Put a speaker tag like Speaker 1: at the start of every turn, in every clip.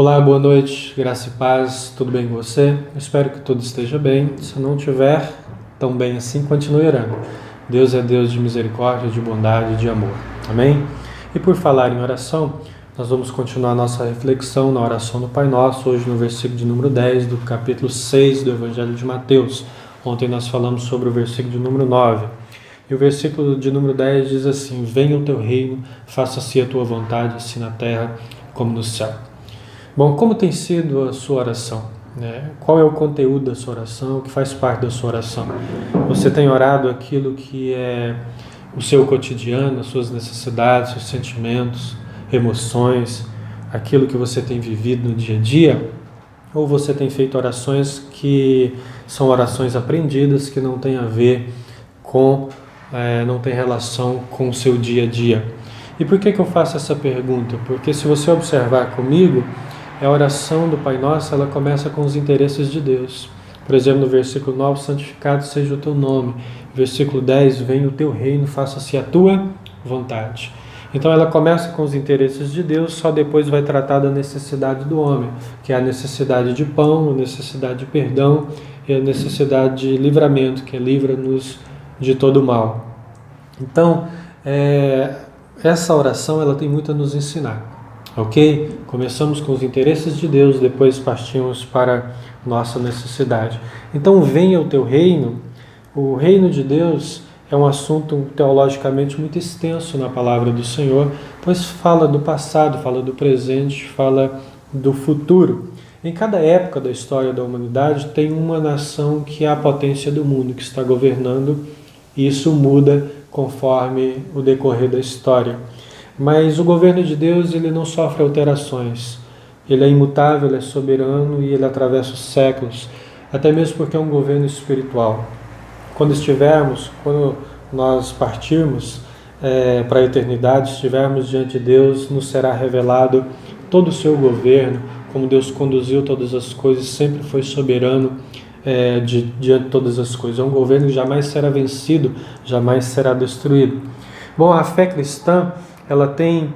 Speaker 1: Olá, boa noite, graça e paz, tudo bem com você? Espero que tudo esteja bem. Se não tiver tão bem assim, continue orando. Deus é Deus de misericórdia, de bondade, de amor. Amém? E por falar em oração, nós vamos continuar nossa reflexão na oração do Pai Nosso, hoje no versículo de número 10 do capítulo 6 do Evangelho de Mateus. Ontem nós falamos sobre o versículo de número 9. E o versículo de número 10 diz assim: Venha o teu reino, faça-se a tua vontade, assim na terra como no céu. Bom, como tem sido a sua oração? Qual é o conteúdo da sua oração? O que faz parte da sua oração? Você tem orado aquilo que é o seu cotidiano, as suas necessidades, seus sentimentos, emoções, aquilo que você tem vivido no dia a dia? Ou você tem feito orações que são orações aprendidas, que não têm a ver com, não tem relação com o seu dia a dia? E por que eu faço essa pergunta? Porque se você observar comigo, a oração do Pai Nosso, ela começa com os interesses de Deus. Por exemplo, no versículo 9, santificado seja o teu nome. Versículo 10, venha o teu reino, faça-se a tua vontade. Então ela começa com os interesses de Deus, só depois vai tratar da necessidade do homem, que é a necessidade de pão, a necessidade de perdão e a necessidade de livramento, que é livra-nos de todo mal. Então, essa oração ela tem muito a nos ensinar. Ok? Começamos com os interesses de Deus, depois partimos para nossa necessidade. Então, venha o teu reino. O reino de Deus é um assunto teologicamente muito extenso na palavra do Senhor, pois fala do passado, fala do presente, fala do futuro. Em cada época da história da humanidade tem uma nação que é a potência do mundo, que está governando, e isso muda conforme o decorrer da história. Mas o governo de Deus, ele não sofre alterações. Ele é imutável, ele é soberano e ele atravessa os séculos, até mesmo porque é um governo espiritual. Quando nós partirmos para a eternidade, estivermos diante de Deus, nos será revelado todo o seu governo, como Deus conduziu todas as coisas, sempre foi soberano diante de todas as coisas. É um governo que jamais será vencido, jamais será destruído. Bom, a fé cristã, ela tem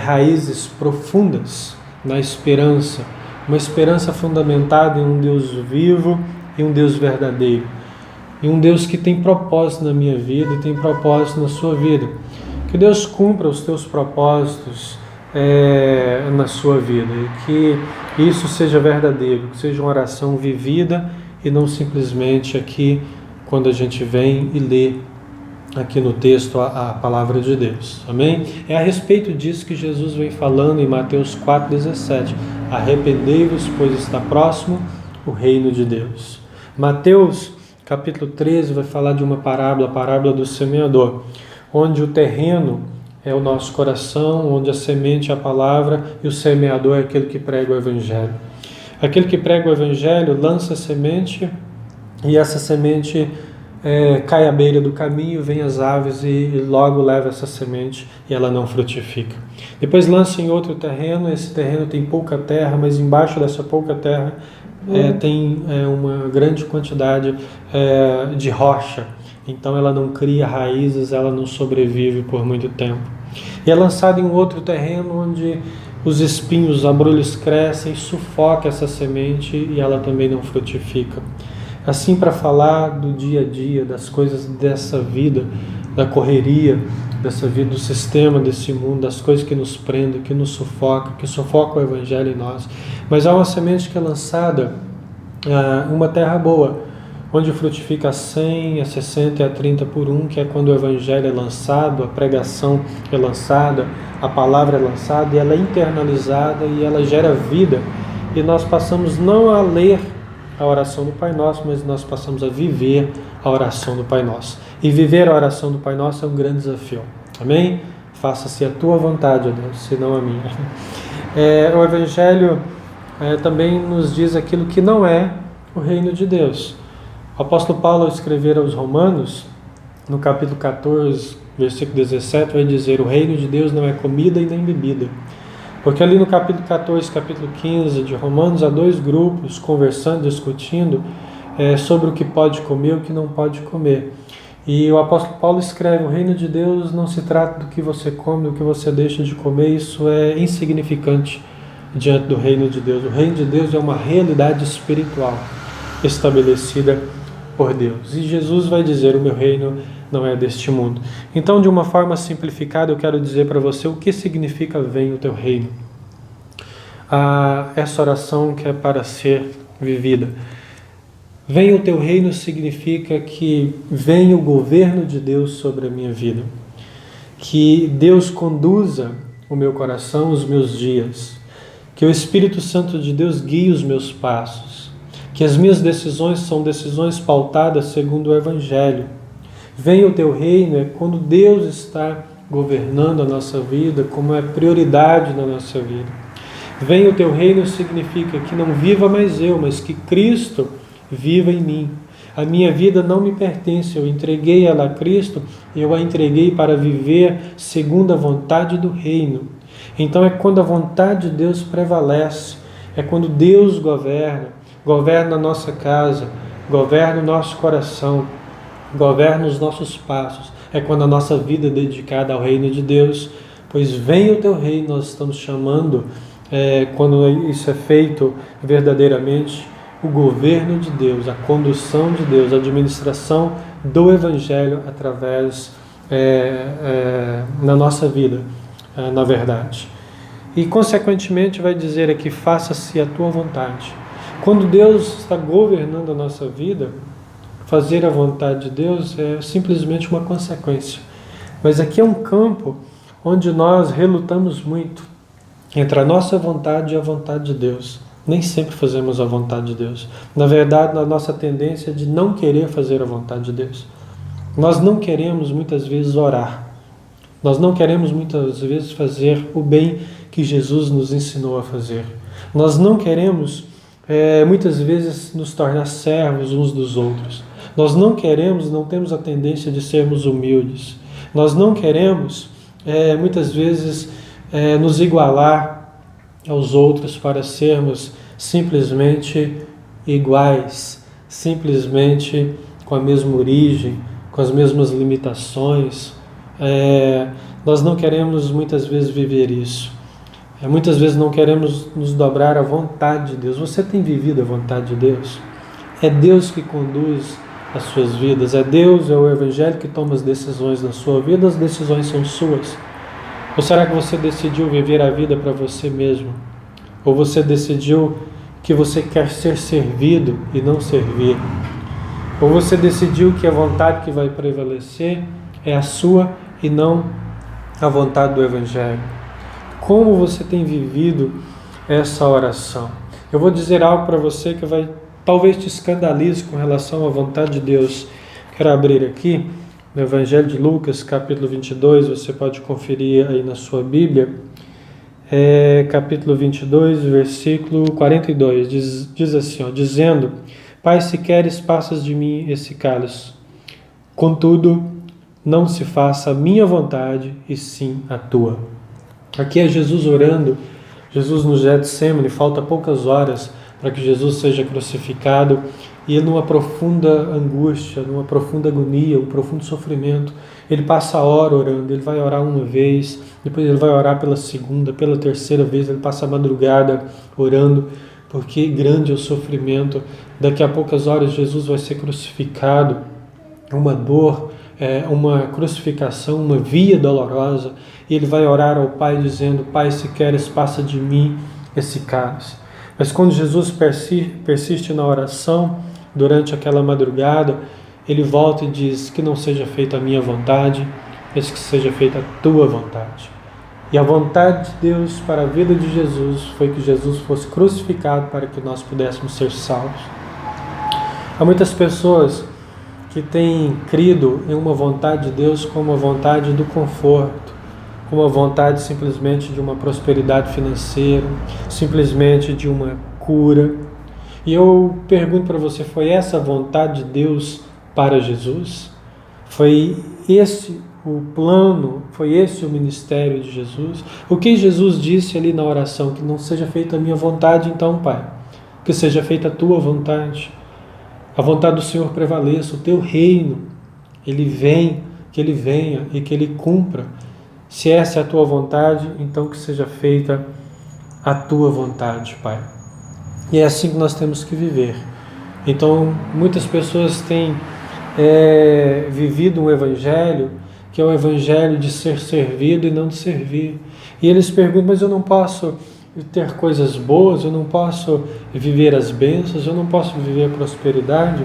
Speaker 1: raízes profundas na esperança, uma esperança fundamentada em um Deus vivo e um Deus verdadeiro, e um Deus que tem propósito na minha vida e tem propósito na sua vida. Que Deus cumpra os teus propósitos na sua vida, e que isso seja verdadeiro, que seja uma oração vivida e não simplesmente aqui quando a gente vem e lê aqui no texto a palavra de Deus. Amém? É a respeito disso que Jesus vem falando em Mateus 4,17. Arrependei-vos, pois está próximo o reino de Deus. Mateus capítulo 13 vai falar de uma parábola, a parábola do semeador, onde o terreno é o nosso coração, onde a semente é a palavra e o semeador é aquele que prega o evangelho. Aquele que prega o evangelho lança a semente e essa semente cai à beira do caminho, vem as aves e logo leva essa semente e ela não frutifica. Depois lança em outro terreno, esse terreno tem pouca terra, mas embaixo dessa pouca terra tem uma grande quantidade de rocha, então ela não cria raízes, ela não sobrevive por muito tempo. E é lançado em outro terreno onde os espinhos, os abrolhos crescem, sufoca essa semente e ela também não frutifica. Assim, para falar do dia a dia, das coisas dessa vida, da correria dessa vida, do sistema desse mundo, das coisas que nos prendem, que nos sufocam, que sufocam o evangelho em nós. Mas há uma semente que é lançada uma terra boa, onde frutifica a 100, a 60 e a 30 por um, que é quando o evangelho é lançado, a pregação é lançada, a palavra é lançada e ela é internalizada e ela gera vida. E nós passamos não a ler a oração do Pai Nosso, mas nós passamos a viver a oração do Pai Nosso. E viver a oração do Pai Nosso é um grande desafio. Amém? Faça-se a tua vontade, ó Deus, se não a minha. O Evangelho também nos diz aquilo que não é o reino de Deus. O apóstolo Paulo, ao escrever aos Romanos, no capítulo 14, versículo 17, vai dizer: o reino de Deus não é comida e nem bebida. Porque ali no capítulo 14, capítulo 15 de Romanos, há dois grupos conversando, discutindo sobre o que pode comer e o que não pode comer. E o apóstolo Paulo escreve: o reino de Deus não se trata do que você come, do que você deixa de comer, isso é insignificante. diante do reino de Deus. O reino de Deus é uma realidade espiritual estabelecida por Deus. E Jesus vai dizer: o meu reino não é deste mundo. Então, de uma forma simplificada, eu quero dizer para você o que significa venha o teu reino. Essa oração que é para ser vivida. Venha o teu reino significa que venha o governo de Deus sobre a minha vida. Que Deus conduza o meu coração, os meus dias. Que o Espírito Santo de Deus guie os meus passos. Que as minhas decisões são decisões pautadas segundo o Evangelho. Venha o teu reino é quando Deus está governando a nossa vida, como é prioridade na nossa vida. Venha o teu reino significa que não viva mais eu, mas que Cristo viva em mim. A minha vida não me pertence, eu entreguei ela a Cristo e eu a entreguei para viver segundo a vontade do reino. Então é quando a vontade de Deus prevalece, é quando Deus governa a nossa casa, governa o nosso coração, governa os nossos passos. É quando a nossa vida é dedicada ao reino de Deus, pois venha o teu reino, nós estamos chamando, quando isso é feito verdadeiramente, o governo de Deus, a condução de Deus, a administração do Evangelho através na nossa vida, na verdade. E consequentemente vai dizer aqui: faça-se a tua vontade. Quando Deus está governando a nossa vida, fazer a vontade de Deus é simplesmente uma consequência. Mas aqui é um campo onde nós relutamos muito entre a nossa vontade e a vontade de Deus. Nem sempre fazemos a vontade de Deus. Na verdade, a nossa tendência é de não querer fazer a vontade de Deus. Nós não queremos muitas vezes orar. Nós não queremos muitas vezes fazer o bem que Jesus nos ensinou a fazer. Nós não queremos muitas vezes nos tornar servos uns dos outros. Nós não temos a tendência de sermos humildes. Nós não queremos muitas vezes nos igualar aos outros para sermos simplesmente iguais, simplesmente com a mesma origem, com as mesmas limitações. Nós não queremos muitas vezes viver isso. Muitas vezes não queremos nos dobrar à vontade de Deus. Você tem vivido a vontade de Deus? É Deus que conduz as suas vidas. É Deus, é o Evangelho que toma as decisões na sua vida. As decisões são suas. Ou será que você decidiu viver a vida para você mesmo? Ou você decidiu que você quer ser servido e não servir? Ou você decidiu que a vontade que vai prevalecer é a sua e não a vontade do Evangelho? Como você tem vivido essa oração? Eu vou dizer algo para você que talvez te escandalize com relação à vontade de Deus. Quero abrir aqui no Evangelho de Lucas, capítulo 22, você pode conferir aí na sua Bíblia. Capítulo 22, versículo 42, diz assim, dizendo: Pai, se queres, passas de mim esse cálice. Contudo, não se faça a minha vontade, e sim a tua. Aqui é Jesus orando, Jesus no Getsêmani, falta poucas horas para que Jesus seja crucificado, e ele numa profunda angústia, numa profunda agonia, um profundo sofrimento, ele passa a hora orando. Ele vai orar uma vez, depois ele vai orar pela segunda, pela terceira vez, ele passa a madrugada orando, porque grande é o sofrimento. Daqui a poucas horas Jesus vai ser crucificado, uma dor, uma crucificação, uma via dolorosa, e ele vai orar ao Pai dizendo: Pai, se queres, passa de mim esse cálice. Mas quando Jesus persiste na oração, durante aquela madrugada, ele volta e diz: que não seja feita a minha vontade, mas que seja feita a tua vontade. E a vontade de Deus para a vida de Jesus foi que Jesus fosse crucificado para que nós pudéssemos ser salvos. Há muitas pessoas que têm crido em uma vontade de Deus como a vontade do conforto, como a vontade simplesmente de uma prosperidade financeira, simplesmente de uma cura. E eu pergunto para você, foi essa a vontade de Deus para Jesus? Foi esse o plano, foi esse o ministério de Jesus? O que Jesus disse ali na oração? Que não seja feita a minha vontade, então, Pai, que seja feita a tua vontade. A vontade do Senhor prevaleça, o teu reino, que ele venha e que ele cumpra. Se essa é a tua vontade, então que seja feita a tua vontade, Pai. E é assim que nós temos que viver. Então, muitas pessoas têm vivido um evangelho que é o evangelho de ser servido e não de servir. E eles perguntam, mas eu não posso ter coisas boas, eu não posso viver as bênçãos, eu não posso viver a prosperidade.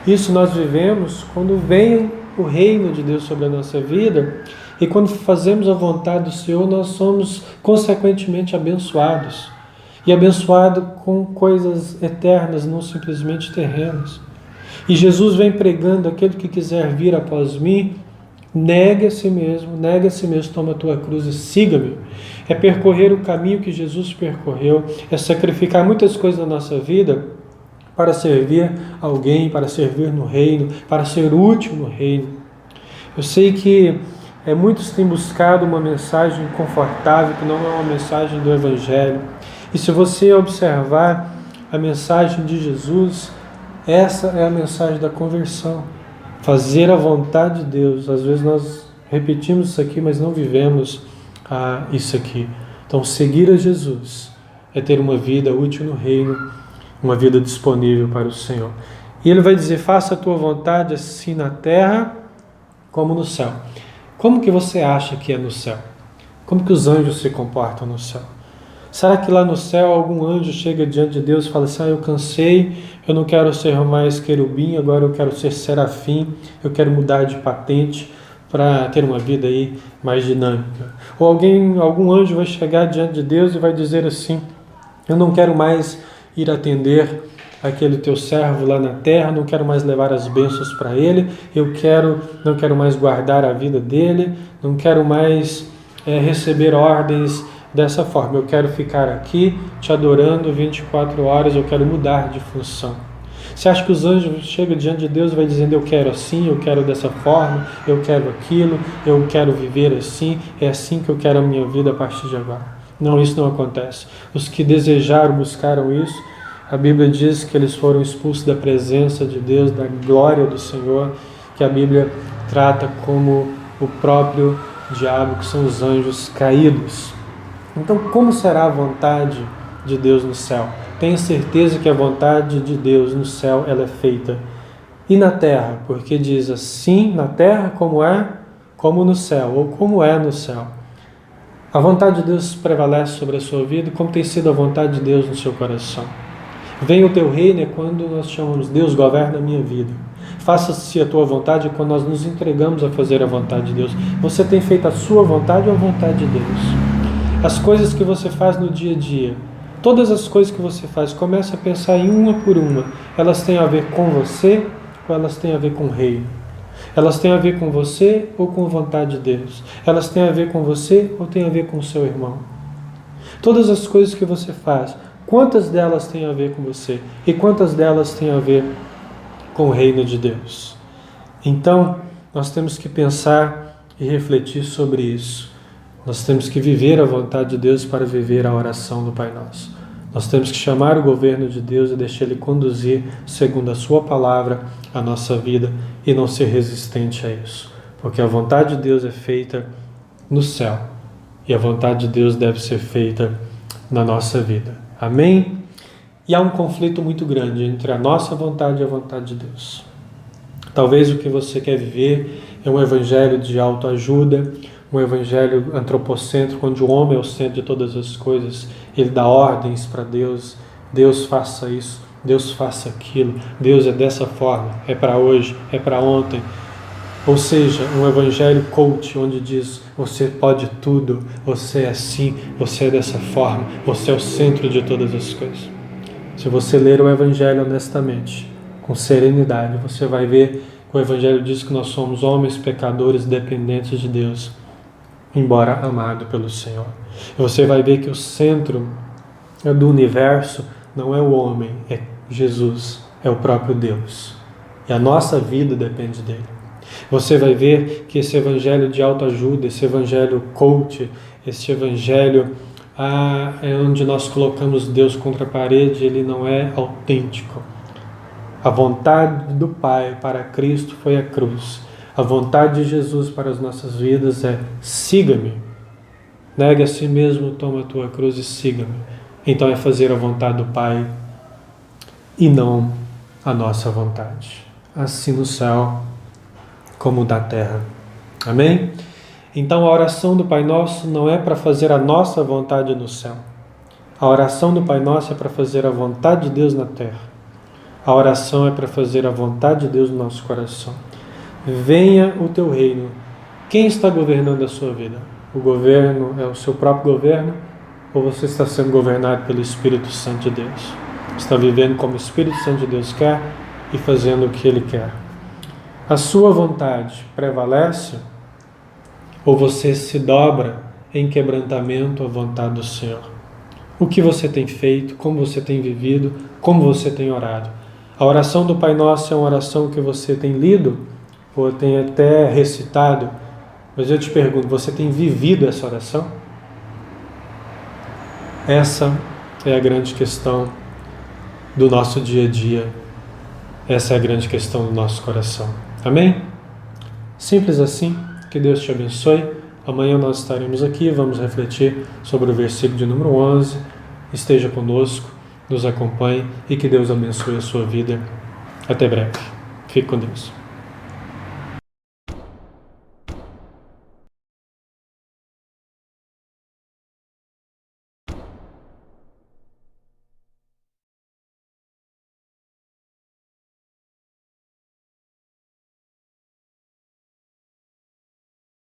Speaker 1: Isso nós vivemos quando vem o reino de Deus sobre a nossa vida e quando fazemos a vontade do Senhor, nós somos consequentemente abençoados. E abençoado com coisas eternas, não simplesmente terrenas. E Jesus vem pregando: aquele que quiser vir após mim, negue a si mesmo, toma a tua cruz e siga-me. É percorrer o caminho que Jesus percorreu, é sacrificar muitas coisas na nossa vida para servir alguém, para servir no reino, para ser útil no reino. Eu sei que muitos têm buscado uma mensagem confortável, que não é uma mensagem do Evangelho. E se você observar a mensagem de Jesus, essa é a mensagem da conversão. Fazer a vontade de Deus. Às vezes nós repetimos isso aqui, mas não vivemos isso aqui. Então, seguir a Jesus é ter uma vida útil no reino, uma vida disponível para o Senhor. E Ele vai dizer: faça a tua vontade assim na terra como no céu. Como que você acha que é no céu? Como que os anjos se comportam no céu? Será que lá no céu algum anjo chega diante de Deus e fala assim: eu cansei, eu não quero ser mais querubim, agora eu quero ser serafim, eu quero mudar de patente para ter uma vida aí mais dinâmica? Ou algum anjo vai chegar diante de Deus e vai dizer assim: eu não quero mais ir atender aquele teu servo lá na terra, não quero mais levar as bênçãos para ele, não quero mais guardar a vida dele, não quero mais receber ordens dessa forma, eu quero ficar aqui te adorando 24 horas, eu quero mudar de função. Você acha que os anjos chegam diante de Deus e vai dizendo: eu quero assim, eu quero dessa forma, eu quero aquilo, eu quero viver assim, é assim que eu quero a minha vida a partir de agora? Não, isso não acontece. Os que desejaram, buscaram isso, a Bíblia diz que eles foram expulsos da presença de Deus, da glória do Senhor, que a Bíblia trata como o próprio diabo, que são os anjos caídos. Então, como será a vontade de Deus no céu? Tenha certeza que a vontade de Deus no céu ela é feita. E na terra? Porque diz assim, na terra como no céu, ou como é no céu. A vontade de Deus prevalece sobre a sua vida, como tem sido a vontade de Deus no seu coração. Venha o teu reino é quando nós chamamos: Deus governa a minha vida. Faça-se a tua vontade é quando nós nos entregamos a fazer a vontade de Deus. Você tem feito a sua vontade ou a vontade de Deus? As coisas que você faz no dia a dia, todas as coisas que você faz, comece a pensar em uma por uma. Elas têm a ver com você ou elas têm a ver com o reino? Elas têm a ver com você ou com a vontade de Deus? Elas têm a ver com você ou têm a ver com o seu irmão? Todas as coisas que você faz, quantas delas têm a ver com você? E quantas delas têm a ver com o reino de Deus? Então, nós temos que pensar e refletir sobre isso. Nós temos que viver a vontade de Deus para viver a oração do Pai Nosso. Nós temos que chamar o governo de Deus e deixar Ele conduzir, segundo a Sua palavra, a nossa vida e não ser resistente a isso. Porque a vontade de Deus é feita no céu e a vontade de Deus deve ser feita na nossa vida. Amém? E há um conflito muito grande entre a nossa vontade e a vontade de Deus. Talvez o que você quer viver é um evangelho de autoajuda, um evangelho antropocêntrico, onde o homem é o centro de todas as coisas. Ele dá ordens para Deus. Deus faça isso, Deus faça aquilo. Deus é dessa forma, é para hoje, é para ontem. Ou seja, um evangelho coach, onde diz: você pode tudo, você é assim, você é dessa forma, você é o centro de todas as coisas. Se você ler o evangelho honestamente, com serenidade, você vai ver que o evangelho diz que nós somos homens pecadores dependentes de Deus, embora amado pelo Senhor. E você vai ver que o centro do universo não é o homem, é Jesus, é o próprio Deus. E a nossa vida depende dele. Você vai ver que esse evangelho de autoajuda, esse evangelho coach, esse evangelho onde nós colocamos Deus contra a parede, ele não é autêntico. A vontade do Pai para Cristo foi a cruz. A vontade de Jesus para as nossas vidas é: siga-me. Negue a si mesmo, toma a tua cruz e siga-me. Então é fazer a vontade do Pai e não a nossa vontade, assim no céu como na terra. Amém? Então a oração do Pai Nosso não é para fazer a nossa vontade no céu. A oração do Pai Nosso é para fazer a vontade de Deus na terra. A oração é para fazer a vontade de Deus no nosso coração. Venha o teu reino. Quem está governando a sua vida? O governo é o seu próprio governo ou você está sendo governado pelo Espírito Santo de Deus? Está vivendo como o Espírito Santo de Deus quer e fazendo o que Ele quer? A sua vontade prevalece ou você se dobra em quebrantamento à vontade do Senhor? O que você tem feito, como você tem vivido, como você tem orado? A oração do Pai Nosso é uma oração que você tem lido ou tem até recitado, mas eu te pergunto, você tem vivido essa oração? Essa é a grande questão do nosso dia a dia. Essa é a grande questão do nosso coração. Amém? Simples assim. Que Deus te abençoe. Amanhã nós estaremos aqui, vamos refletir sobre o versículo de número 11. Esteja conosco, nos acompanhe e que Deus abençoe a sua vida. Até breve. Fique com Deus.